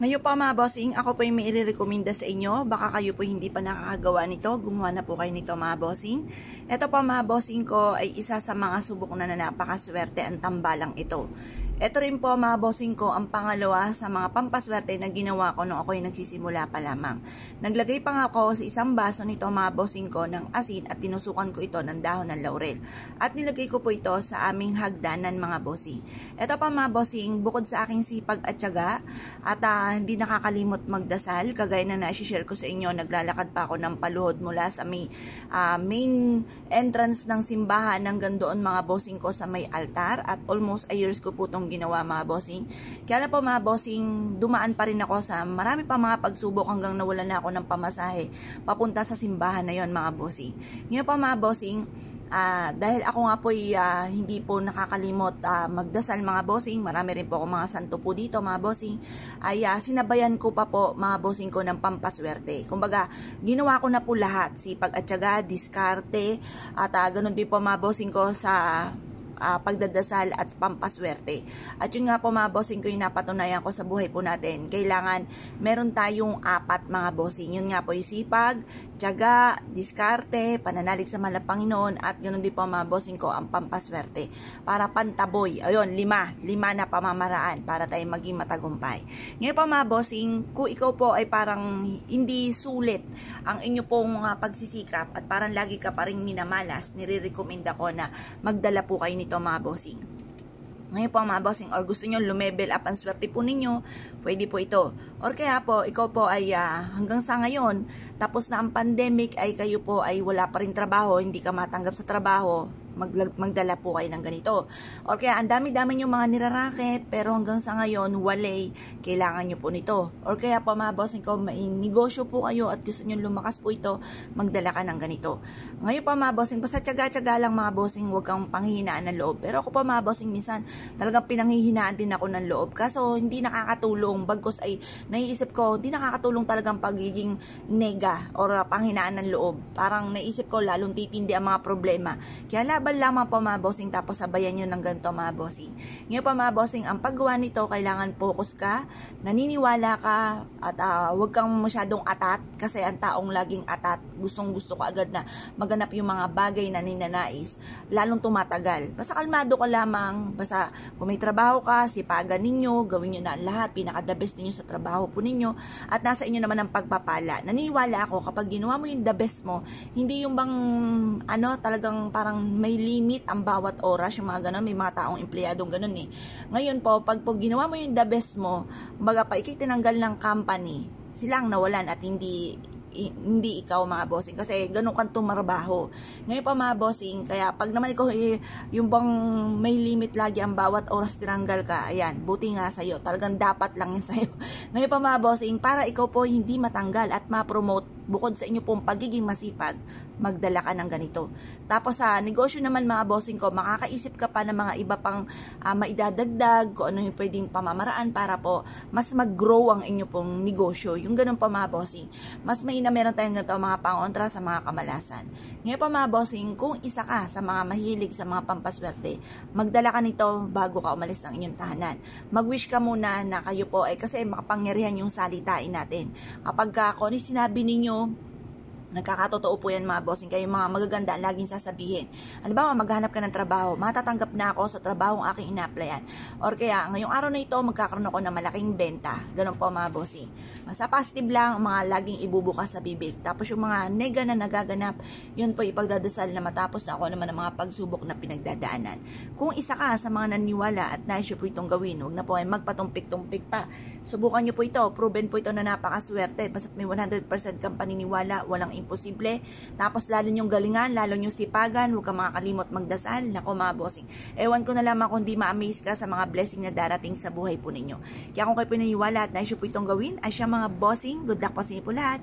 Ngayon pa mga bossing, ako po yung may i-recommenda sa inyo. Baka kayo po hindi pa nakakagawa nito. Gumawa na po kayo nito mga bossing. Ito pa mga bossing ko ay isa sa mga subok na napakaswerte ang tambalang ito. Ito rin po mga bossing ko ang pangalawa sa mga pampaswerte na ginawa ko nung ako yung nagsisimula pa lamang. Naglagay pa nga ako sa isang baso nito mga bossing ko ng asin at tinusukan ko ito ng dahon ng laurel. At nilagay ko po ito sa aming hagdanan mga bossing. Ito pa mga bossing, bukod sa aking sipag at tiyaga at hindi nakakalimot magdasal, kagaya na na-share ko sa inyo, naglalakad pa ako ng paluhod mula sa main entrance ng simbahan hanggang doon mga bossing ko sa may altar at almost a years ko po itong ginawa mga bossing. Kaya na po mga bossing, dumaan pa rin ako sa marami pa mga pagsubok hanggang nawala na ako ng pamasahe papunta sa simbahan na yon mga bossing. Ngayon pa mga bossing, dahil ako nga po hindi po nakakalimot magdasal mga bossing, marami rin po ako mga santo po dito mga bossing, ay sinabayan ko pa po mga bossing ko ng pampaswerte. Kumbaga, ginawa ko na po lahat, sipag at tiyaga, diskarte, at ganun din po mga bossing ko sa pagdadasal at pampaswerte. At yun nga po mga bossing ko yung napatunayan ko sa buhay po natin. Kailangan meron tayong apat mga bossing. Yun nga po yung sipag, tiyaga, diskarte, pananalig sa mahal na Panginoon at ganoon din po mga bossing ko ang pampaswerte. Para pantaboy. Ayun, lima na pamamaraan para tayo maging matagumpay. Ngayon po mga bossing, kung ikaw po ay parang hindi sulit ang inyo pong pagsisikap at parang lagi ka pa rin minamalas, nire-recommend ako na magdala po kayo nito mga bossing. Ngayon po mga bossing, or gusto nyo lumevel up ang swerte po ninyo, pwede po ito. Or kaya po, ikaw po ay hanggang sa ngayon, tapos na ang pandemic, ay kayo po ay wala pa rin trabaho, hindi ka matanggap sa trabaho, magdala po kayo ng ganito. Or kaya ang dami-dami nyo mga niraraket, pero hanggang sa ngayon, walay, kailangan nyo po nito. Or kaya po mga bossing ko, may negosyo po kayo at gusto nyo lumakas po ito, magdala ka ng ganito. Ngayon pa mga bossing, basta tiyaga-tiyaga lang mga bossing, huwag kang panghihinaan ng loob. Pero ako pa mga bossing, minsan talagang pinanghihinaan din ako ng loob. Kaso hindi nakakatulong, bagkos ay naiisip ko, hindi nakakatulong talagang pagiging nega or panghinaan ng loob. Parang naisip ko lalong titindi ang mga problema. Kaya laban lamang po mga bossing, tapos sabayan nyo ng ganito mga bossing. Ngayon pa mga bossing, ang paggawa nito, kailangan focus ka, naniniwala ka, at huwag kang masyadong atat, kasi ang taong laging atat, gustong gusto ko agad na maganap yung mga bagay na ninanais, lalong tumatagal. Basta kalmado ka lamang, basta kung may trabaho ka, sipagan ninyo, gawin nyo na lahat, pinaka-the best ninyo sa trabaho po ninyo, at nasa inyo naman ang pagpapala. Naniniwala ako, kapag ginawa mo yung the best mo, hindi yung bang, talagang parang may limit ang bawat oras, yung mga ganun, may mga taong empleyadong ganun eh. Ngayon po, pag ginawa mo yung the best mo, baga pa ikitinanggal ng company, silang nawalan at hindi ikaw mga bossing, kasi ganun kang tumarbaho. Ngayon pa mga bossing, kaya pag naman ikaw yung bang may limit lagi ang bawat oras tinanggal ka, ayan, buti nga sa'yo, talagang dapat lang yan sa'yo. Ngayon pa mga bossing, para ikaw po hindi matanggal at ma-promote, bukod sa inyo pong pagiging masipag, magdala ka ng ganito. Tapos sa negosyo naman mga bossing ko, makakaisip ka pa ng mga iba pang maidadagdag, kung ano yung pwedeng pamamaraan para po mas mag-grow ang inyo pong negosyo. Yung ganun pa mga bossing, mas may na meron tayong ganito mga pangontra sa mga kamalasan. Ngayon pa mga bossing, kung isa ka sa mga mahilig sa mga pampaswerte, magdala ka nito bago ka umalis ng inyong tahanan. Mag-wish ka muna na kayo po ay, kasi makapangyarihan yung salitain natin. Kapag kung ano sinabi ninyo, nagkakatotoo po yan mga bossing, kayo mga magaganda laging sasabihin. Halimbawa, maghanap ka ng trabaho, matatanggap na ako sa trabaho ang aking ina-applyan. Or kaya, ngayong araw na ito, magkakaroon ako ng malaking benta. Ganun po mga bossing. Basta positive lang ang mga laging ibubukas sa bibig. Tapos yung mga nega na nagaganap, yun po ipagdadasal na matapos na ako naman ang mga pagsubok na pinagdadaanan. Kung isa ka sa mga naniwala at nais po itong gawin, huwag na po ay magpatumpik-tumpik pa. Subukan nyo po ito. Proven po ito na napakaswerte. Basta may 100% kang paniniwala, walang imposible. Tapos lalo nyong galingan, lalo nyong sipagan, huwag kang makakalimot magdasal. Nako mga bossing, ewan ko na lamang kung di ma-amaze ka sa mga blessing na darating sa buhay po ninyo. Kaya kung kayo pinaniwala at nais po itong gawin, ay siya mga bossing, good luck po sa inyo po lahat.